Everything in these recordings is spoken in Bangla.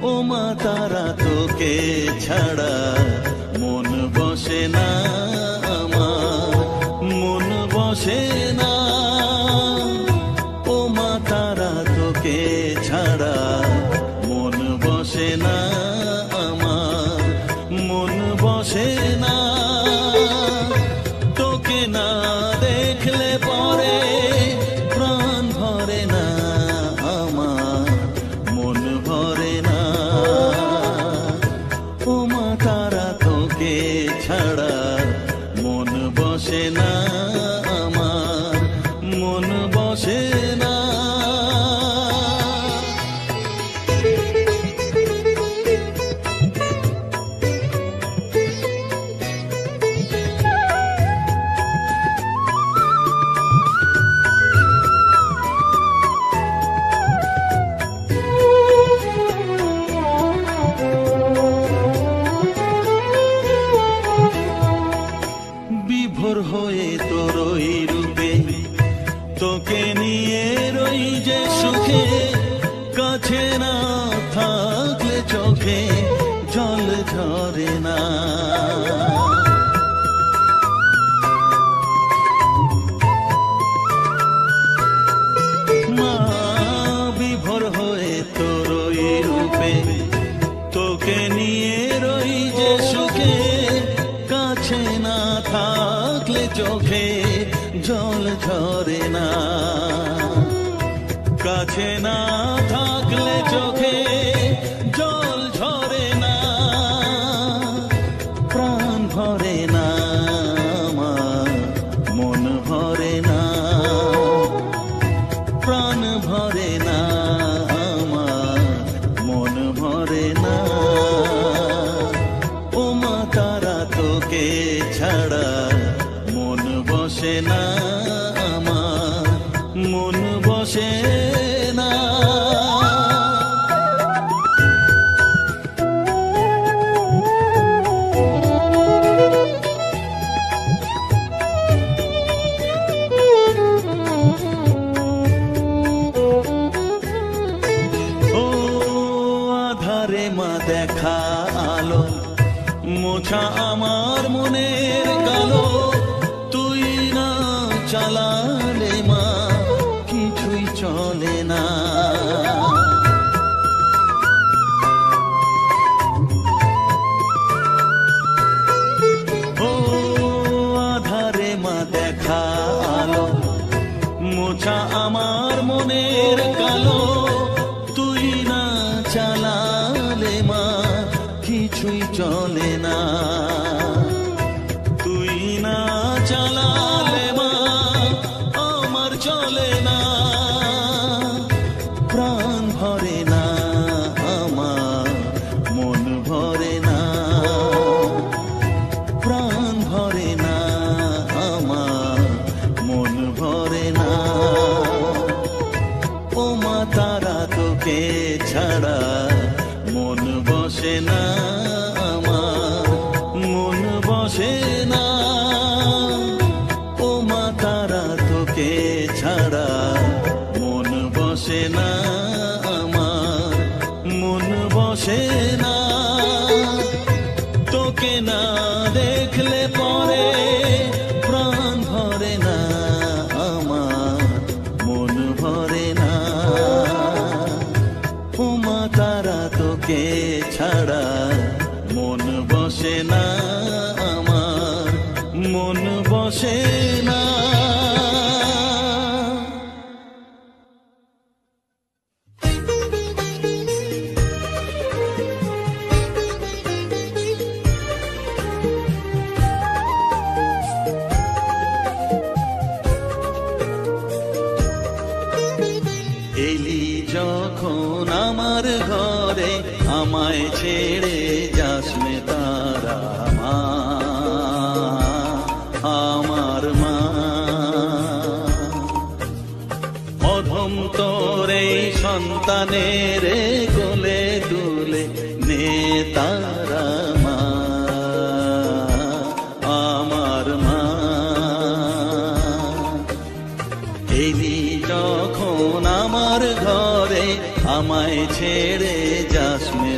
ও মা তারা তোকে ছাড়া মন বসে না আমার, মন বসে না। ও মা তারা তোকে ছাড়া মন বসে না আমার, মন বসে না। তোকে না দেখলে পরে প্রাণ ভরে না আমার, মন ভরে না। ও মা তারা তোকে ছাড়া মন বসে না আমার, মন বসে না। বিভোর হয়ে তোর ওই রূপে তোকে নিয়ে রই যে সুখে, কাছে না থাকলে চোখে জল ঝরে না। মা বিভোর হয়ে তোর ওই রূপে তোকে নিয়ে রই যে সুখে, কাছে না থাকলে চোখে জল ঝরে না। কাছে না থাকলে চোখে জল ঝরে না, প্রাণ ভরে না আমার, মন ভরে না, প্রাণ ভরে না আমার, মন ভরে না। ও মা তারা তোকে ছাড়া মন বসে না আমার, মন বসে না। ও আধারে মা দেখা আলো, মোছা আমার মনের কালো, তুই না চালালে মা কিছুই চলে না। ও আধারে মা দেখা আলো, মোছা আমার মনের কালো, তুই না চালালে মা কিছুই চলে না। তুই না চালালে মা আমার চলে না, প্রাণ ভরে না আমার, মন ভরে না, প্রাণ ভরে না আমার, মন ভরে না। ও মা তারা তোকে ছাড়া মন বসে না আমার, মন বসে না। ও মা তারা তোকে ছাড়া মন বসে না আমার, মন বসে না। তোকে না দেখলে পরে প্রাণ ভরে না আমার, মন ভরে না। ও মা তারা তোকে ছাড়া মন বসে না আমার, মন বসে না। এলি যখন আমার ঘরে, আমায় ছেড়ে যাস নে তারা মা, আমার মা। অধম তোর এই সন্তানের কোলে তুলে নে তারা মা, আমার মা। এলি যখন আমার ঘরে, আমায় ছেড়ে যাস নে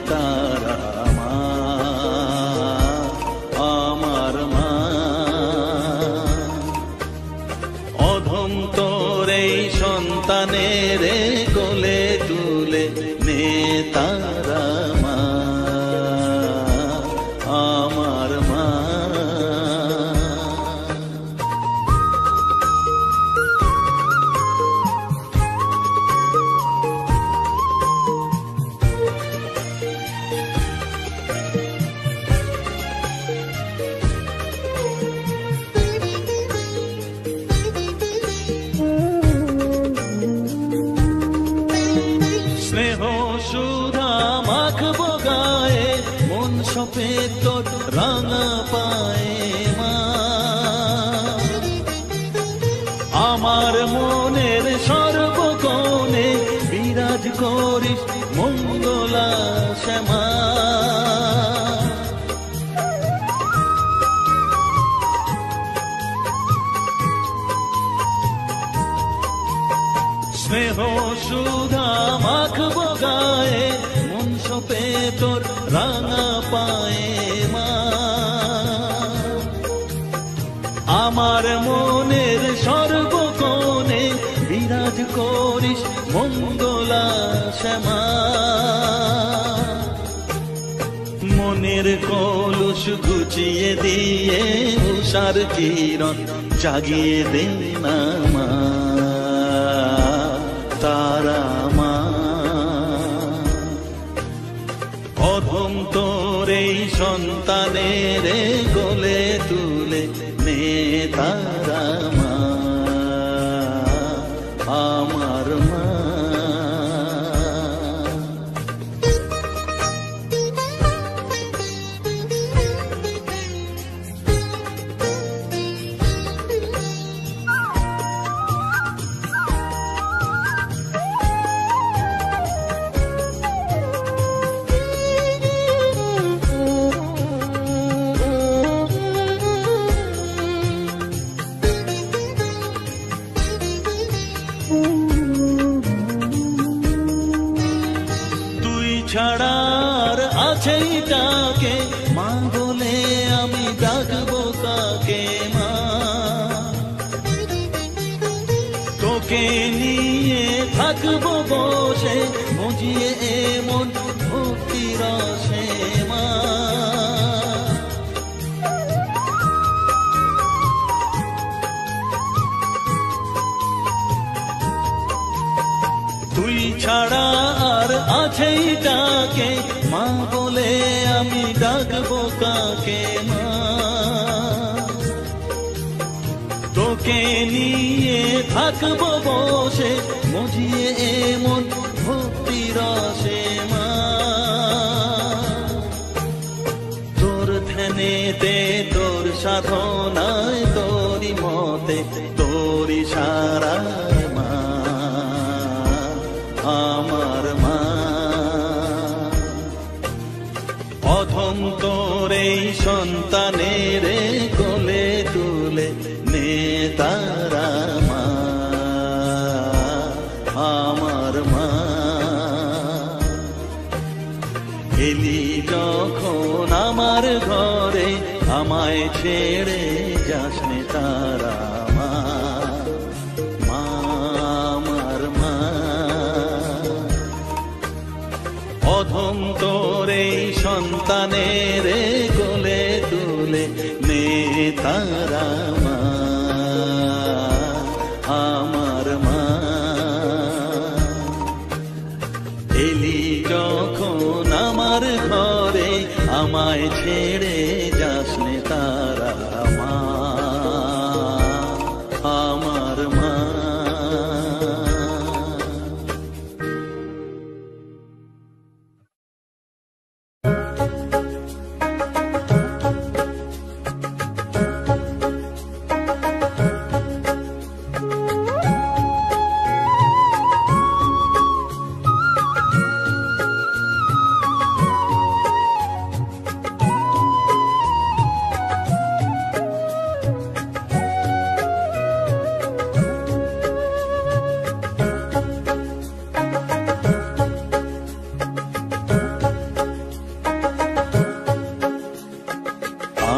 সপে তোর রাঙা পায়ে মা। আমার মনের সর্বকোণে বিরাজ করিস মঙ্গলা শ্যামা। স্নেহ সুধা মাখবো গায়ে মন সপে তোর রাঙা পায়ে মা। আমার মনের সর্বকোণে বিরাজ করিস মঙ্গলা শ্যামা। মনের কলুষ ঘুচিয়ে দিয়ে উষার কিরণ জাগিয়ে দে না মা তারা মা। অধম তোর এই সন্তানের কোলে তুলে নে তারা মা আমার মা। ছাড়ার আছেই তাকে মা বলে আমি ডাকবো তাকে মা। তোকে নিয়ে থাকবো বসে মজিয়ে এমন ভক্তি রসে মা। তুই ছাড়া আর আছেই তাকে মা বলে আমি ডাকবো কাকে মা। তোকে নিয়ে থাকবো বসে মজিয়ে এমন ভক্তি রসে মা। তোর ধ্যানেতে তোর সাধনায় তোরি মতে তোরি সারা মা আমার মা। অধম তোর এই সন্তানের কোলে তুলে নে তারা মা আমার মা। এলি যখন আমার ঘরে আমায় ছেড়ে যাস নে তারা মা আমার মা। অধম তোর এই সন্তানের কোলে তুলে নে তারা মা আমার মা। এলি যখন আমার ঘরে আমায় ছেড়ে যাস নে তারা মা আমার মা।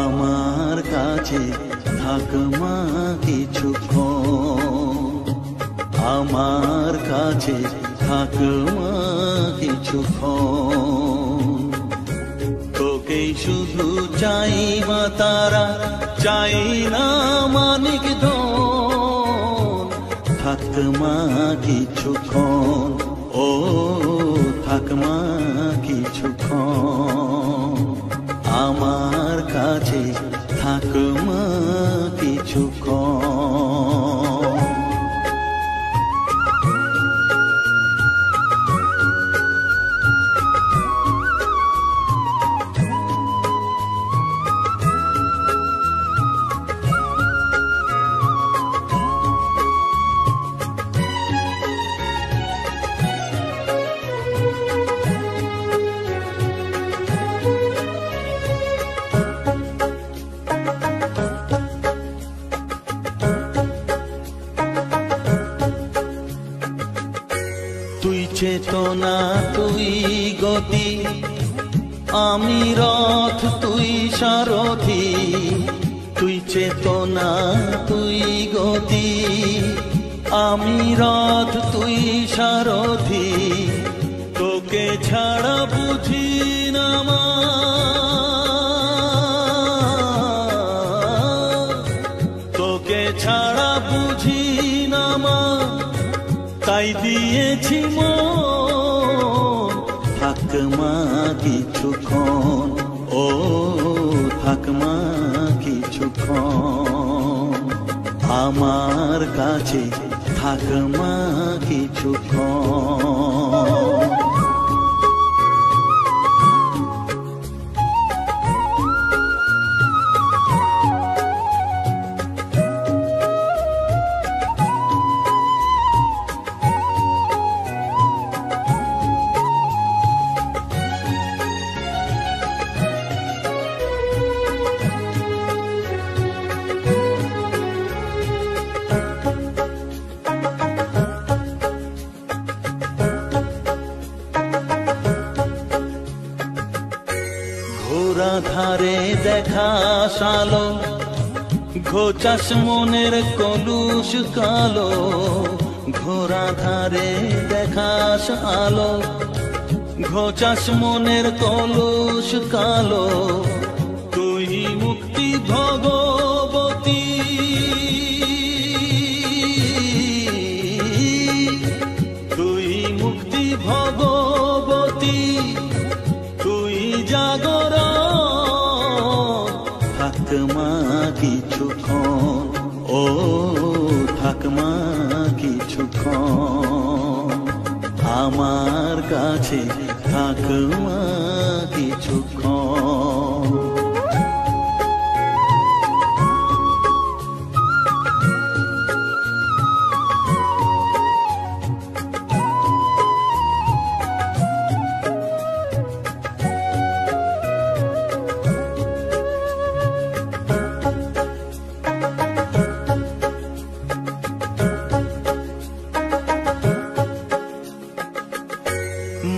আমার কাছে থাক মা কিছুক্ষণ, আমার কাছে থাক মা কিছুক্ষণ। তোকেই শুধু চাই মা তারা, চাই না মানিক ধন। থাক মা কিছুক্ষণ, ও থাক মা কিছুক্ষণ। আমার কাছে থাক মা কিছুক্ষণ। গতি, আমি রথ তুই সারথি, তুই চেতনা তুই গতি, আমি রথ তুই সারথি, তোকে ছাড়া বুঝি না মা, তোকে ছাড়া বুঝি না মা, তাই দিয়েছি মন, থাক মা কিছুক্ষণ, ও থাক মা কিছুক্ষণ, আমার কাছে থাক মা কিছুক্ষণ। ধারে দেখা সালো, ঘোচাস মনের কলুষ কালো, ঘোরা ধারে দেখাস আলো, ঘোচাস মনের কলুষ কালো, তুই মুক্তি ভগবতী, তুই মুক্তি ভগবতী, তুই জাগর, থাক মা কিছুক্ষণ, ও থাক মা কিছুক্ষণ, আমার কাছে থাক মা কিছুক্ষণ।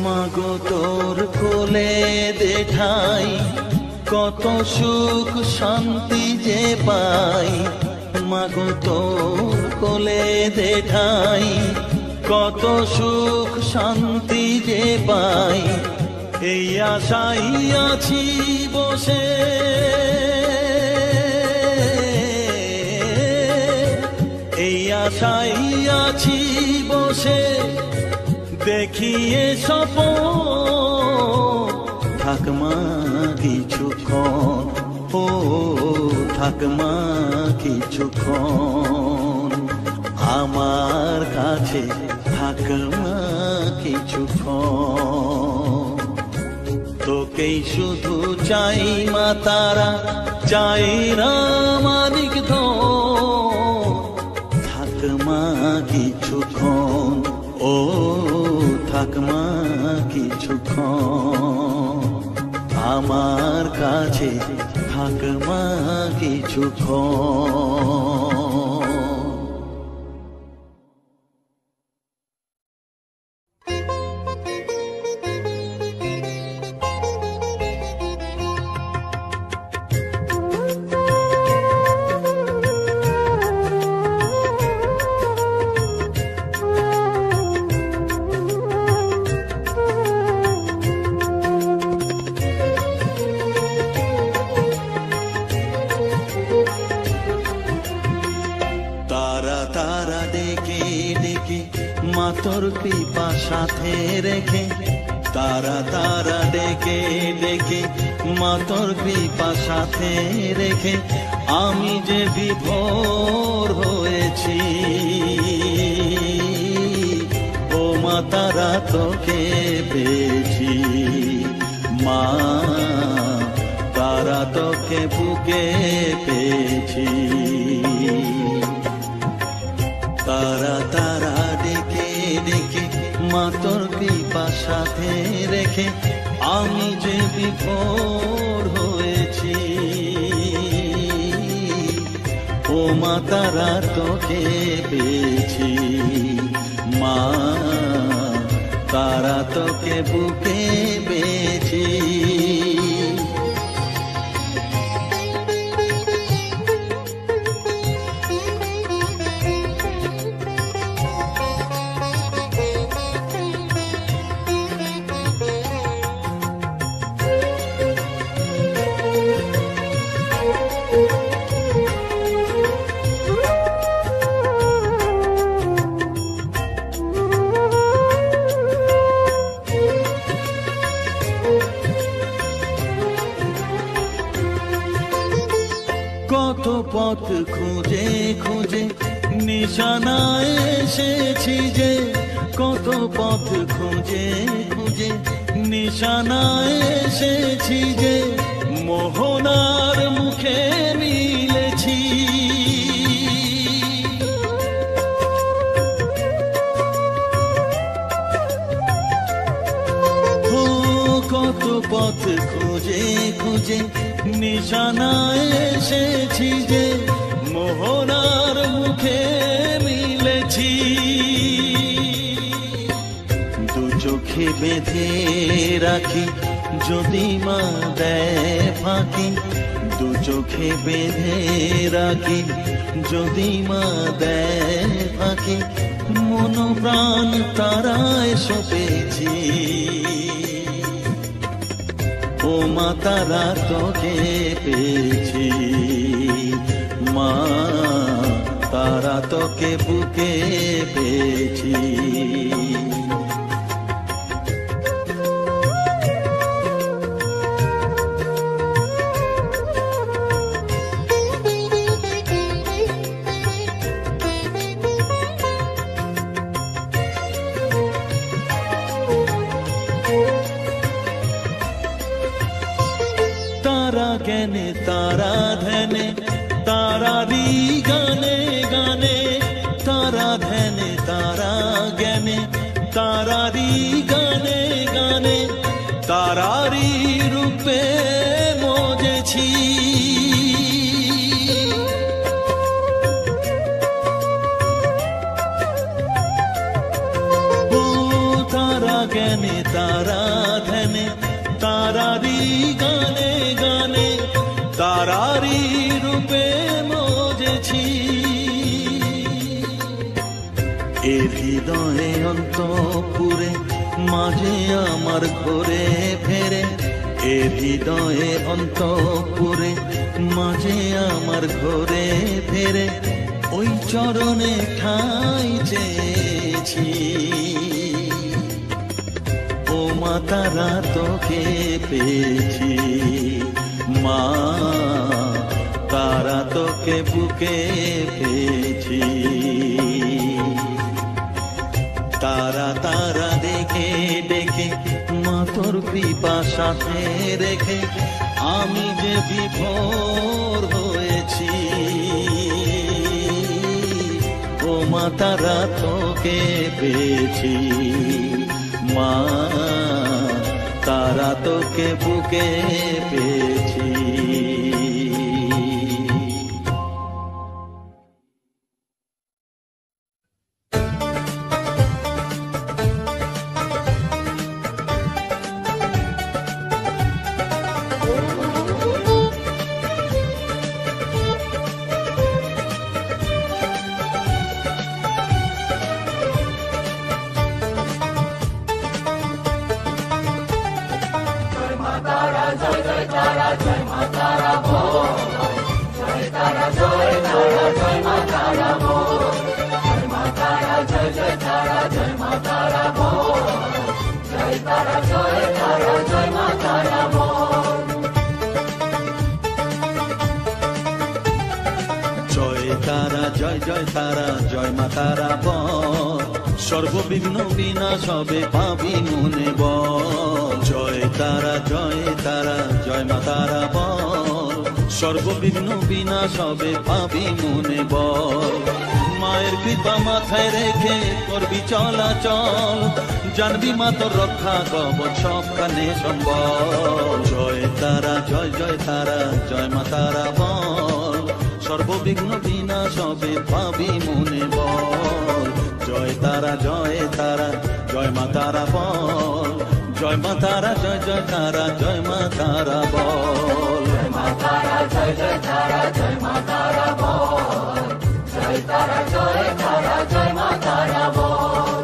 মাগো তোর কোলে দেখাই, কত সুখ শান্তি যে পাই, মাগো তোর কোলে দেখাই, কত সুখ শান্তি যে পাই, এই আশাই আছি বসে, এই আশাই আছি বসে, দেখিয়ে স্বপন, থাক মা কিছুক্ষণ, ও থাক মা কিছুক্ষণ, আমার কাছে থাক মা কিছুক্ষণ, তোকেই শুধু চাই মা তারা, চাই না মানিক ধন, থাক মা কিছুক্ষণ, ও থাক মা কিছুক্ষণ, আমার কাছে থাক মা কিছুক্ষণ। তোর কৃপা সাথে রেখে, তারা তারা ডেকে ডেকে, মা তোর কৃপা সাথে রেখে, আমি যে বিভোর হয়েছি, ও মা তারা তোকে পেয়েছি, মা তারা তোকে বুকে পেয়েছি, তারা তারা ডেকে ডেকে, মা তোর কৃপা সাথে রেখে, আমি যে বিভোর হয়েছি, ও মা তারা তোকে পেয়েছি, মা তারা তোকে বুকে কত পথ খুঁজে খুঁজে নিশানায় এসেছি যে, কত পথ খুঁজে খুঁজে নিশানায় এসেছি যে, মোহনার মুখে মিলেছি। কত পথ খুঁজে খুঁজে নিশানায় এসেছি যে, মোহনার মুখে মিলেছি। দু চোখে বেঁধে রাখি যদি মা দেয় ফাঁকি, দু চোখে বেঁধে রাখি যদি মা দেয় ফাঁকি, মন প্রাণ তারায় সপেছি। ও মা তারা তোকে পেয়েছি, মা তারা তোকে বুকে পেয়েছি। তারা জ্ঞানে তারা ধ্যানে তারারি গানে গানে, তারা ধ্যানে তারা জ্ঞানে তারারি গানে গানে, তারারি রূপে মজেছি। ও তারা জ্ঞানে তারা ধ্যানে তারারি গানে গানে, তারারি রূপে মজেছি। এ হৃদয়ে অন্তপুরে মাঝে আমার ঘরে ফেরে, এ হৃদয়ে অন্তপুরে মাঝে আমার ঘরে ফেরে, ওই চরণে ঠাঁই চেয়েছি। ও মা তারা তোকে পেয়েছি, মা তারা তোকে বুকে পেয়েছি। তারা তারা দেখে দেখে মা তোর কৃপা সাথে রেখে আমি যে বিভোর হয়েছি। ও মা তারা তোকে পেয়েছি, মা তারা তোকে বুকে পেয়েছি। সর্ববিঘ্ন বিনাশ হবে পাবি মনে বল। জয় তারা জয় মা তারা বল। সর্ববিঘ্ন বিনাশ হবে পাবি মনে বল। মায়ের কৃপা মাথায় রেখে করবি চলাচল, জানবি মা তোর রক্ষা কবচ সবখানে সম্বল। জয় তারা জয় মা তারা বল। সর্ববিঘ্ন বিনাশ হবে পাবি মনে বল। জয় তারা জয় মা তারা বল। জয় মা তারা জয় মা তারা বল। জয় মা তারা জয় মা তারা বল। জয় তারা জয় মা তারা বল।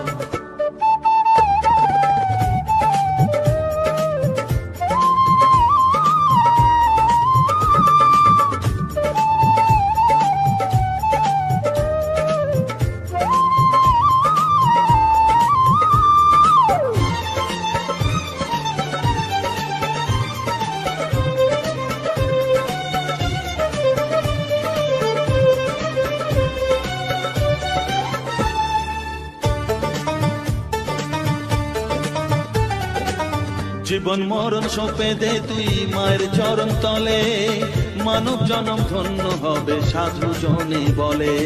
জীবন মরণ সঁপে দে তুই মায়ের চরণ তলে, মানব জনম ধন্য হবে সাধু জনে বলে।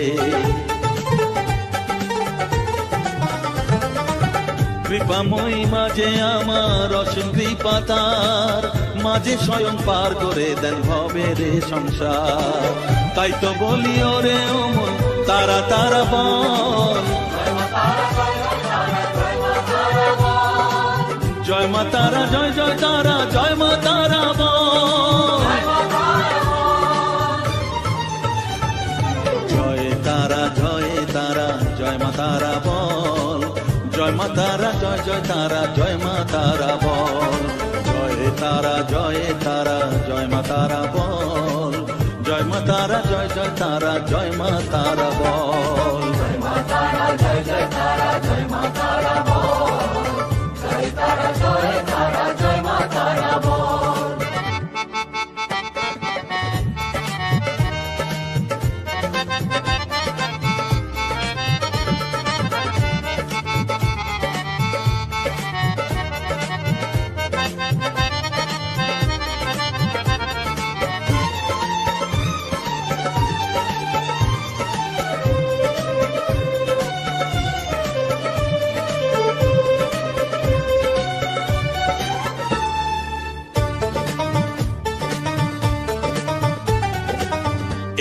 কৃপাময়ী মাঝে আমার অসীম কৃপা তার, মাঝে স্বয়ং পার করে দেন ভবের সংসার। তাই তো বলি ওরে ও মন তারা তারা বল, জয় মা তারা জয় জয় তারা জয় মা তারা বল, জয় তারা জয় তারা জয় মা তারা বল, জয় মা তারা জয় জয় তারা জয় মা তারা বল, জয় তারা জয় তারা জয় মা তারা বল, জয় মা তারা জয় জয় তারা জয় মা তারা বল, জয় মা তারা জয় জয় তারা জয় মা তারা বল, জয় তারা জয় তারা জয় মা তারা বল।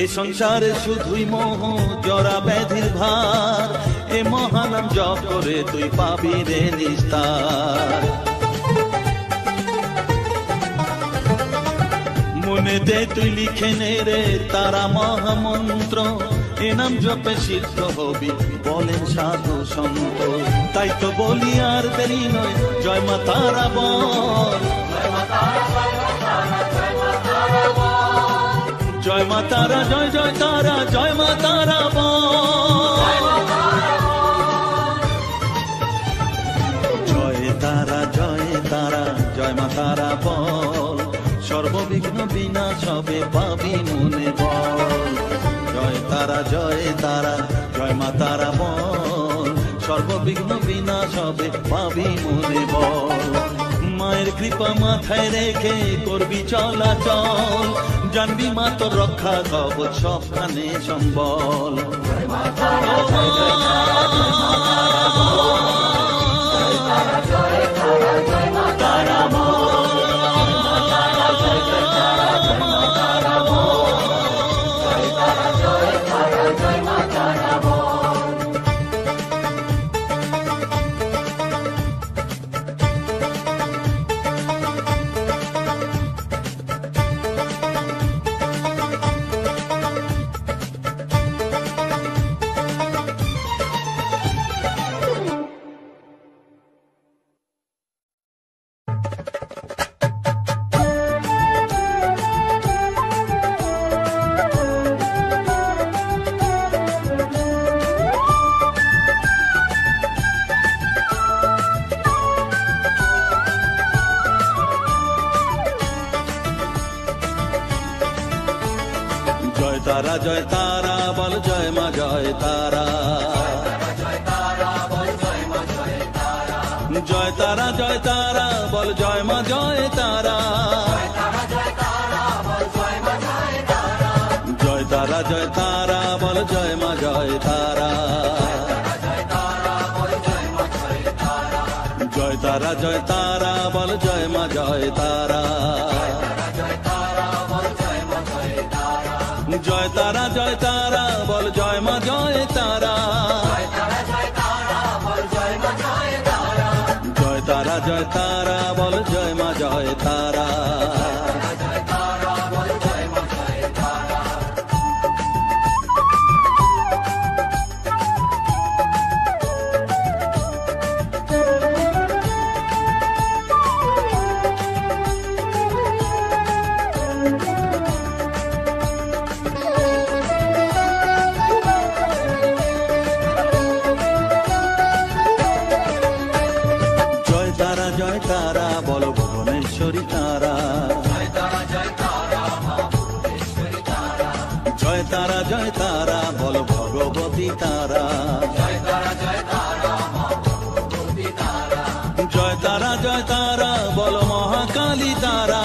এ সংসারে শুধুই মোহ জরা ব্যাধির ভার, এ মহানাম জপ করে তুই পাবি রে নিস্তার। মনে দে তুই লিখে নে রে তারা মহামন্ত্র, এ নাম জপে সিদ্ধ হবি বলেন সাধু সন্ত। তাই তো বলি আর দেরি নয় জয় মা তারা বল, জয় মা তারা জয় মা তারা জয় জয় তারা জয় মা তারা বল, জয় তারা জয় তারা জয় মা তারা বল, সর্ববিঘ্ন বিনাশ হবে পাবি মনে বল, জয় তারা জয় তারা জয় মা তারা বল, সর্ববিঘ্ন বিনাশ হবে পাবি মনে বল। মায়ের কৃপা মাথায় রেখে করবি চলাচল, জানবি মা তোর রক্ষা কবচ সবখানে সম্বল, জয় মা তারা জয় জয় তারা জয় মা তারা বল, জয় তারা জয় তারা জয় মা তারা বল, জয় তারা জয় জয় তারা জয় মা তারা বল, জয় তারা জয় তারা জয় মা তারা বল। তারা জয় তারা বল জয় মা জয় তারা, জয় তারা জয় তারা বল জয় মা জয় তারা, জয় তারা জয় তারা বল জয় মা জয় তারা, জয় তারা জয় তারা বল জয় মা জয় তারা, জয় তারা জয় তারা বল জয় মা জয় তারা, জয় তারা জয় তারা বল জয় মা জয় তারা। জয় তারা বল ভুবনেশ্বরী তারা, জয় তারা জয় তারা বল ভগবতী তারা, জয় তারা জয় তারা বল মহা মহাকালী তারা,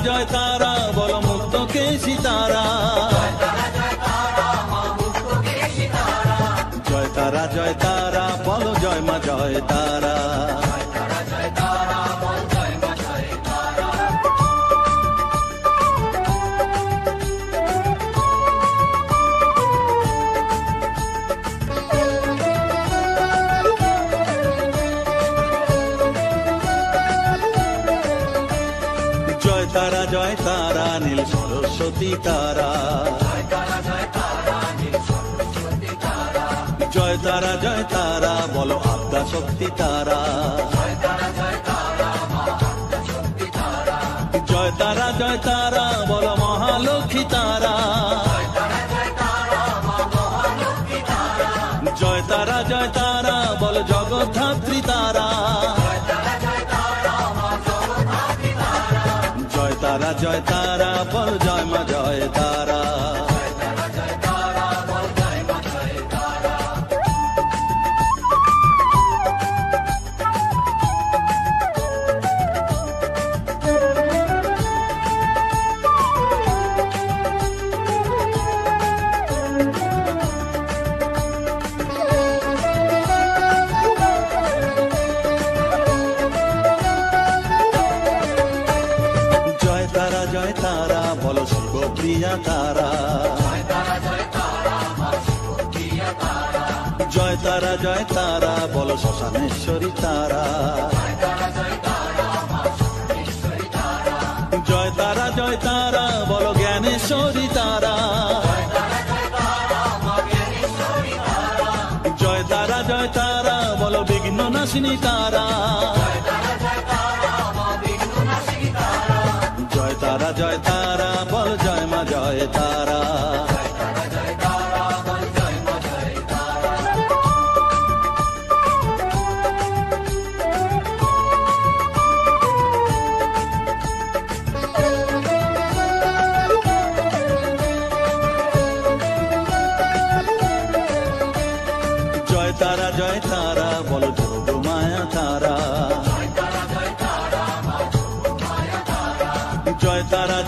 জয় তারা বলো মুক্ত কেশী তারা, জয় তারা বলো জয় মা জয় তারা। জয় তারা নীল সরস্বতী তারা, জয় তারা বলো আদ্যা শক্তি তারা, জয় তারা বলো মহালক্ষ্মী তারা, জয় তারা বলো জগদ্ধাত্রী তারা, জয় তারা বল জয় মা জয় তারা। জয় তারা বলো শিবপ্রিয়া তারা, জয় তারা বলো শ্মশানেশ্বরী তারা, জয় তারা বলো জ্ঞানেশ্বরী তারা, জয় তারা বলো বিঘ্ন নাশিনী তারা, জয় তারা বল জয় মা জয় তারা। জয় তারা বলো যোগ মায়া তারা,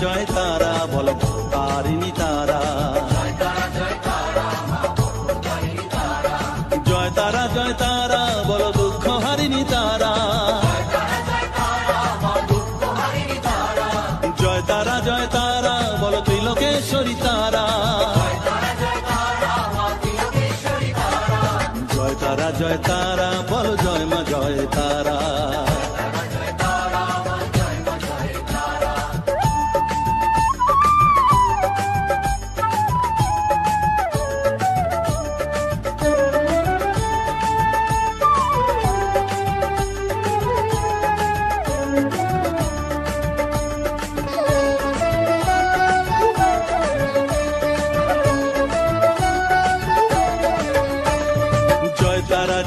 জয় তারা বলো তারিণী তারা, জয় তারা বলো দুঃখ হারিণী তারা, জয় তারা বলো ত্রিলোকেশ্বরী তারা, জয় তারা বলো জয় মা জয় তারা।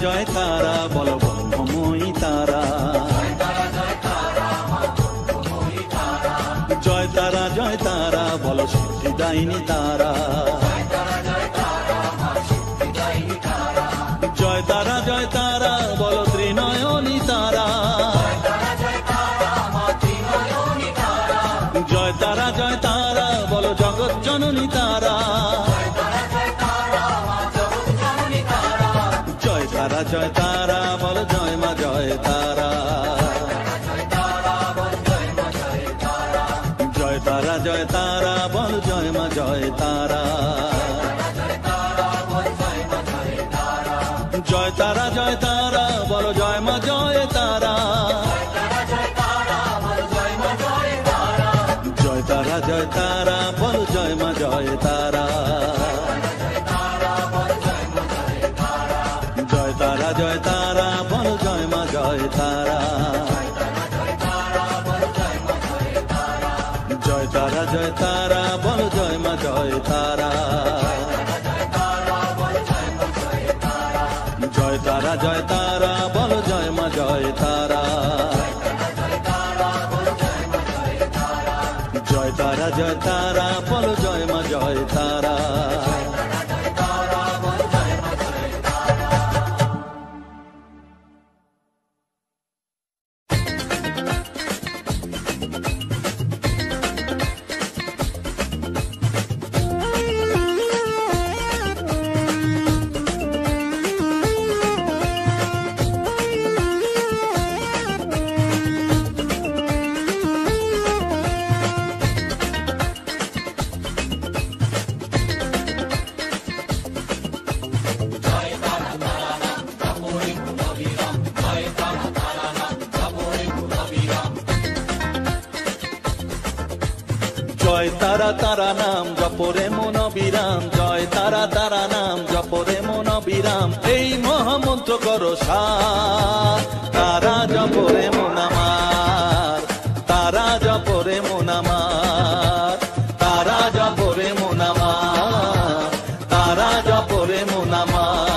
জয় তারা বলো ব্রহ্মময়ী তারা, জয় তারা বলো সিদ্ধিদায়িনী তারা, জয় তারা বলো ত্রিনয়নী তারা, জয় তারা বলো জগৎ জননী তারা, জয় তারা বলো জয় মা জয় তারা। জয় তারা বলো জয় মা জয় তারা। জয় তারা বলো জয় মা জয় তারা। জয় তারা বলো জয় মা জয় তারা। জয় তারা বলো জয় মা জয় তারা। জয় তারা বলো জয় মা জয় তারা। জয় তারা বলো জয় মা জয় তারা। জয় তারা বলো জয় মা জয় তারা। জয় তারা তারা নাম জপরে মন অবিরাম, জয় তারা তারা নাম জপরে মন অবিরাম। এই মহামন্ত্র করো সার, তারা জপরে মন আমার, তারা জপরে মন আমার, তারা জপরে মন আমার, তারা জপরে মন আমার।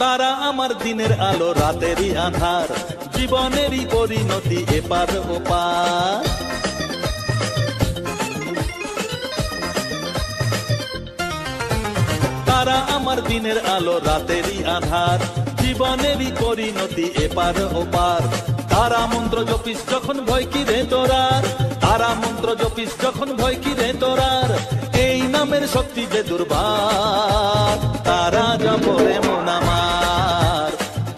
তারা আমার দিনের আলো রাতেরই আধার, জীবনেরই পরিণতি এপার ওপার। তারা আমার দিনের আলো রাতেরই আধার, জীবনেরই পরিণতি এপার ওপার। তারা মন্ত্র জপিস যখন ভয় কি রে তোরার, তারা মন্ত্র জপিস যখন ভয় কি রে তোরার। এই নামের শক্তি যে দুর্বার, তারা জপরে মন আমার,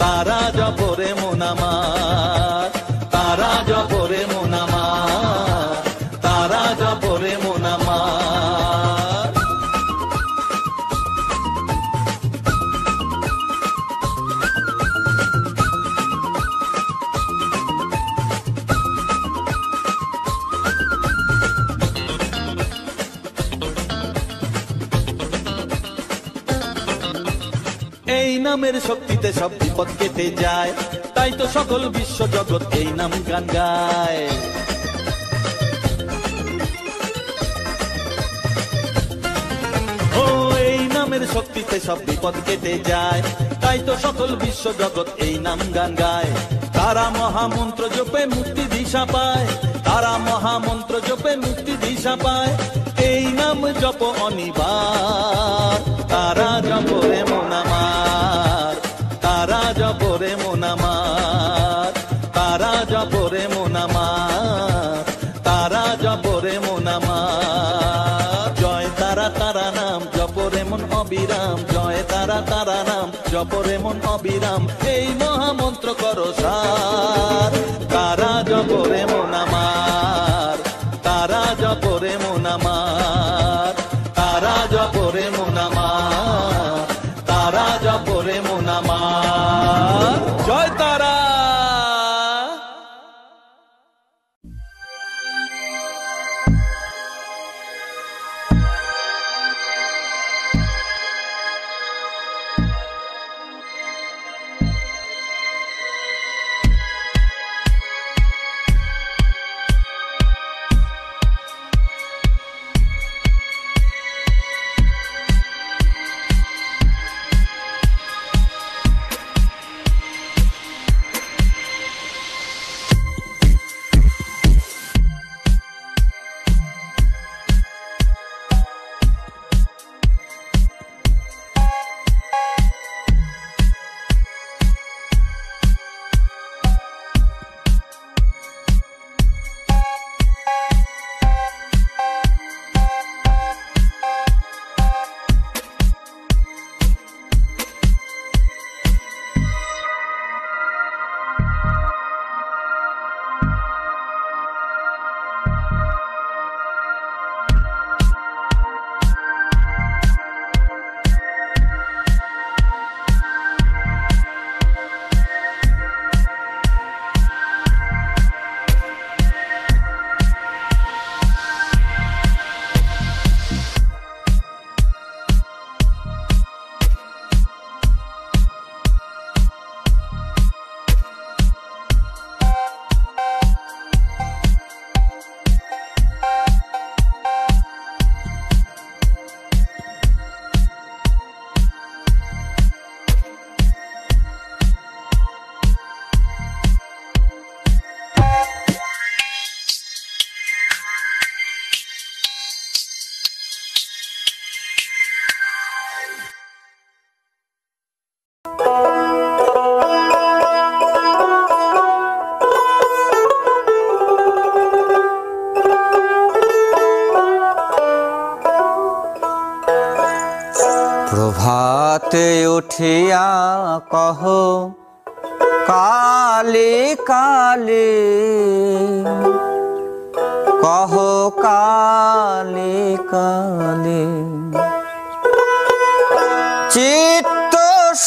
তারা জপরে মন আমার, তারা জপরে মন আমার, তারা জপরে মন আমার। এই নামের শক্তিতে সব বিপদ কেটে যায়, তাই তো সকল বিশ্ব জগৎ এই নাম গান গায়। ও এই নামের শক্তিতে সব বিপদ কেটে যায়, তাই তো সকল বিশ্ব জগৎ এই নাম গান গায়। তারা মহামন্ত্র জপে মুক্তি দিশা পায়, তারা মহামন্ত্র জপে মুক্তি দিশা পায়। এই নাম জপ অনিবার, তারা জপরে মন আমার, তারা জপরে মন আমার, তারা জপরে মন আমার, তারা জপরে মন আমার। জয় তারা তারা নাম জপরে মন অবিরাম, জয় তারা তারা নাম জপরে মন অবিরাম। এই মহামন্ত্র করো সার, তারা জপরে মন আমার, তারা জপরে মন আমার, তারা জপরে মন আমার, তারা জপরে মন আমার। জয় তারা। প্রভাতে উঠিয়া কহ কালী কালী, কহ কালী কালী। চিত্ত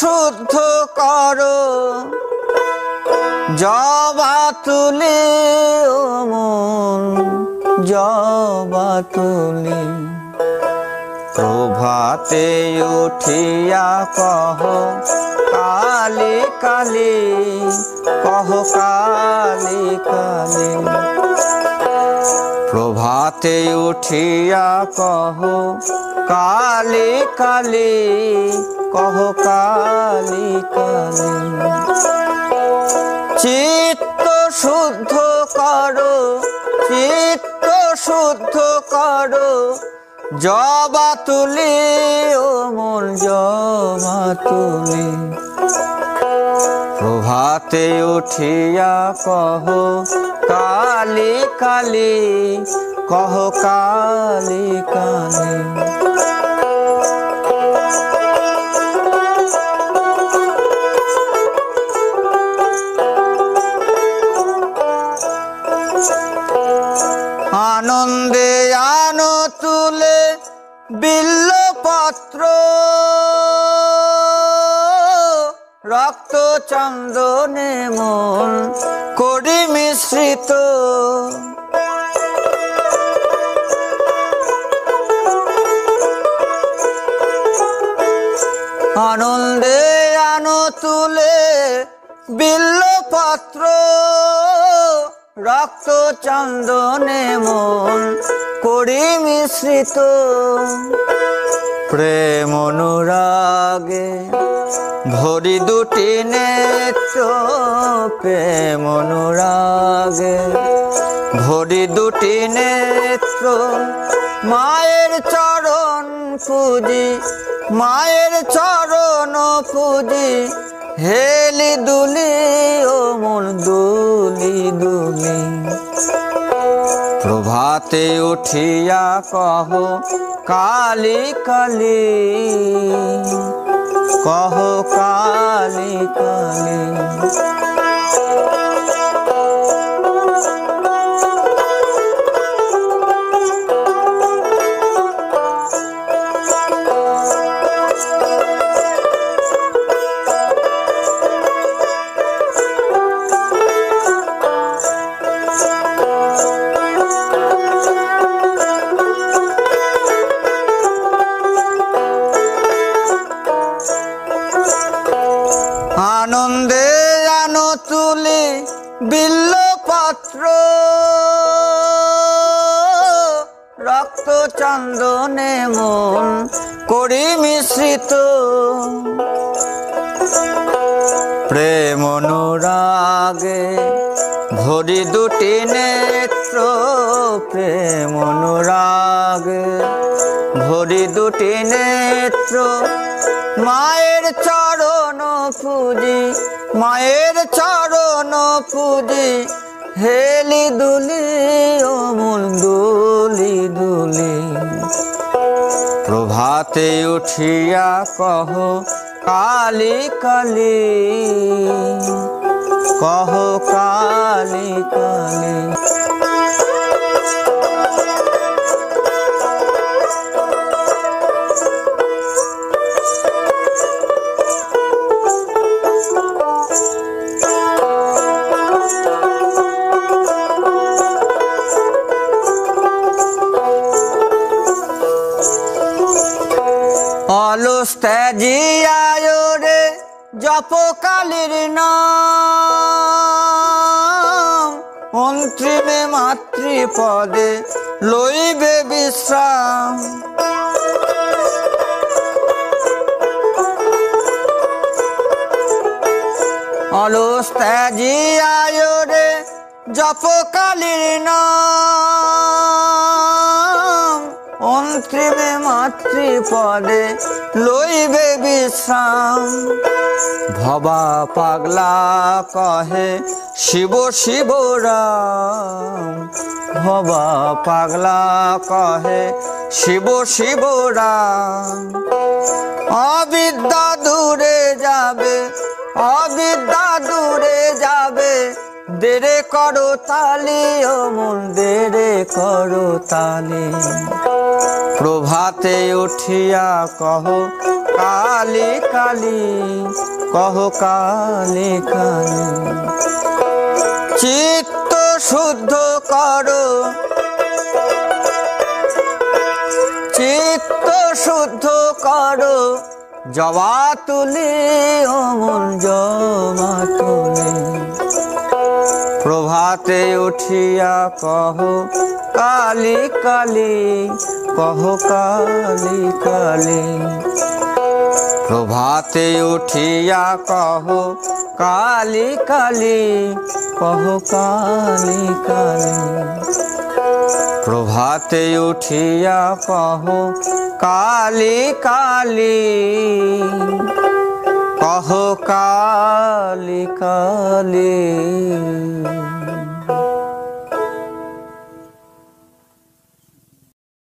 শুদ্ধ করো জবা তুলি, ও মন জবা তুলি। প্রভাতে উঠিয়া কহ কালী কালী, কহ কালী কালী। প্রভাতে উঠিয়া কহ কালী কালী, কহ কালী কালী। চিত্ত শুদ্ধ করো, চিত্ত শুদ্ধ করো জবা তুলি, ও মন জবা তুলি। প্রভাতে উঠিয়া কহ কালী কালী, কহ কালী কালী। আনন্দে আনো তুলে বিল্লপত্র, রক্ত চন্দনে মন করি মিশ্রিত। আনন্দে আনো তুলে বিল্লপত্র, রক্ত চন্দনে মন করি মিশ্রিত। প্রেম অনুরাগে ভরি দুটি নেত্র, প্রেম অনুরাগে ভরি দুটি নেত্র। মায়ের চরণ পুজি, মায়ের চরণ পুজি, হেলি দুলি, ও মন দুলি দুলি। প্রভাতে উঠিয়া কহ কালী কালী, কহ কালী কালী। আনন্দে আনো তুলি বিল্লপত্র, রক্ত চন্দনে মন করি মিশ্রিত। প্রেম অনুরাগে ভরি দুটি নেত্র, প্রেম অনুরাগে ভরি দুটি নেত্র। মায়ের চরণ পুজি, মায়ের চরণ পুজি, হেলি দুলি, ও মন দুলি দুলি। প্রভাতে উঠিয়া কহ কালী কালী, কহ কালী কালী। অলস ত্যাজিয়ায় রে জপ কালীর নাম, অন্তিমে মাতৃপদে লইবে বিশ্রাম। অলস ত্যাজিয়ায় রে জপ কালীর নাম, অন্তিমে মাতৃপদে লইবে বিশ্রাম। ভবা পাগলা কহে শিব শিব রাম, ভবা পাগলা কহে শিব শিব রাম। অবিদ্যা দূরে যাবে, অবিদ্যা দূরে যাবে, দেরে করো তালি ও মন, দেরে করো তালি। প্রভাতে উঠিয়া কহ কালি কালি, কহ কালি কালি। চিত্ত শুদ্ধ করো, চিত্ত শুদ্ধ করো, জবা তুলি ও মন, জবা তুলি। প্রভাতে উঠিয়া কহ কালি কালি, কহ কালি কালি। প্রভাতে উঠিয়া কহ কালি কালি, কহ কালি কালি। প্রভাতে উঠিয়া কহ কালি কালি, কহ কালি কালি।